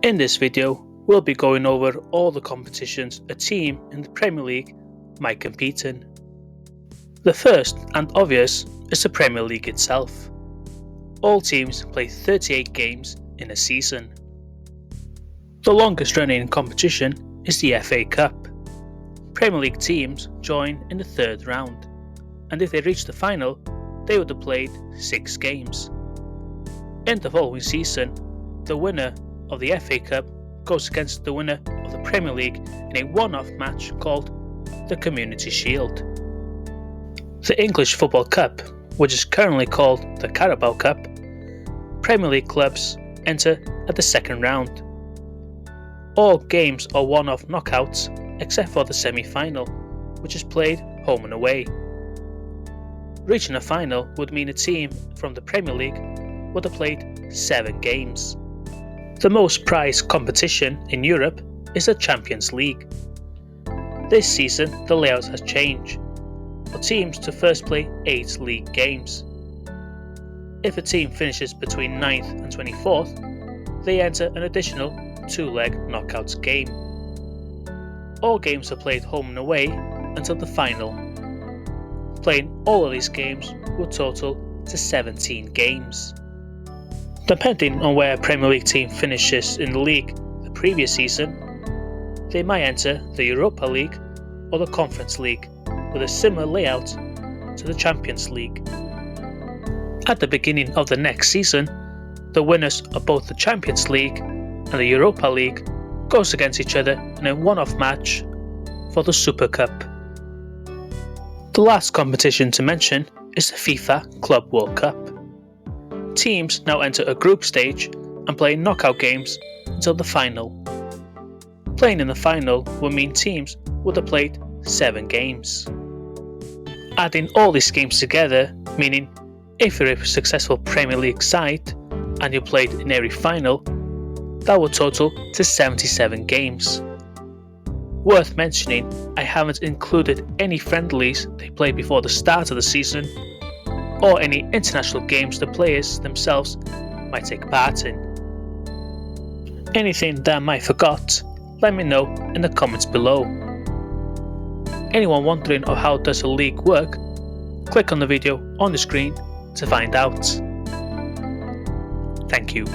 In this video, we'll be going over all the competitions a team in the Premier League might compete in. The first and obvious is the Premier League itself. All teams play 38 games in a season. The longest running competition is the FA Cup. Premier League teams join in the third round, and if they reach the final, they would have played 6 games. In the following season, the winner of the FA Cup goes against the winner of the Premier League in a one-off match called the Community Shield. The English Football Cup, which is currently called the Carabao Cup, Premier League clubs enter at the second round. All games are one-off knockouts except for the semi-final, which is played home and away. Reaching a final would mean a team from the Premier League would have played 7 games. The most prized competition in Europe is the Champions League. This season the layout has changed, for teams to first play 8 league games. If a team finishes between 9th and 24th, they enter an additional 2-leg knockouts game. All games are played home and away until the final. Playing all of these games will total to 17 games. Depending on where a Premier League team finishes in the league the previous season, they might enter the Europa League or the Conference League with a similar layout to the Champions League. At the beginning of the next season, the winners of both the Champions League and the Europa League goes against each other in a one-off match for the Super Cup. The last competition to mention is the FIFA Club World Cup. Teams now enter a group stage and play knockout games until the final. Playing in the final will mean teams would have played 7 games. Adding all these games together, meaning if you're a successful Premier League side and you played in every final, that will total to 77 games. Worth mentioning, I haven't included any friendlies they played before the start of the season, or any international games the players themselves might take part in. Anything that I might have forgot, let me know in the comments below. Anyone wondering of how does a league work, click on the video on the screen to find out. Thank you.